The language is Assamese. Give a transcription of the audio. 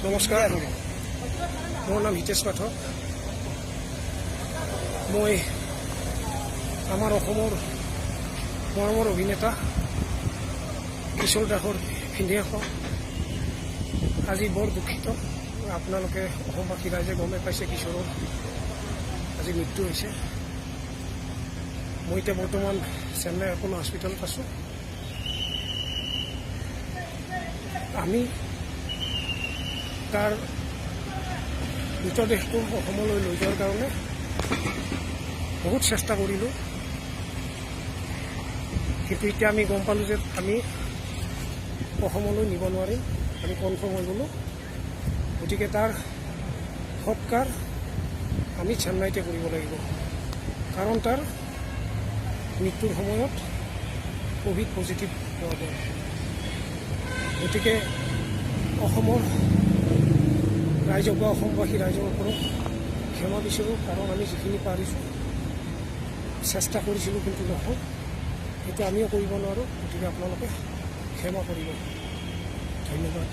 নমস্কাৰ, মোৰ নাম হিতেশ পাঠক। মই আমাৰ অসমৰ মৰমৰ অভিনেতা কিশোৰ দাসৰ ভিনিয়েক। আজি বৰ দুখিত, আপোনালোকে অসমবাসী ৰাইজে গমে পাইছে কিশোৰৰ আজি মৃত্যু হৈছে। মই এতিয়া বৰ্তমান চেন্নাই এপ'ল' হস্পিটেলত আছোঁ। আমি তাৰ মৃতদেহটো অসমলৈ লৈ যোৱাৰ কাৰণে বহুত চেষ্টা কৰিলোঁ, কিন্তু এতিয়া আমি গম পালোঁ যে আমি অসমলৈ নিব নোৱাৰিম। আমি কনফাৰ্ম হৈ গ'লোঁ। গতিকে তাৰ সৎকাৰ আমি চেন্নাইতে কৰিব লাগিব, কাৰণ তাৰ মৃত্যুৰ সময়ত ক'ভিড পজিটিভ পোৱা গ'ল। গতিকে অসমৰ ৰাইজক বা অসমবাসী ৰাইজৰ ওপৰত ক্ষমা বিচাৰোঁ, কাৰণ আমি যিখিনি পাৰিছোঁ চেষ্টা কৰিছিলোঁ, কিন্তু নহ'ল। সেইটো আমিও কৰিব নোৱাৰোঁ। গতিকে আপোনালোকে ক্ষমা কৰিব। ধন্যবাদ।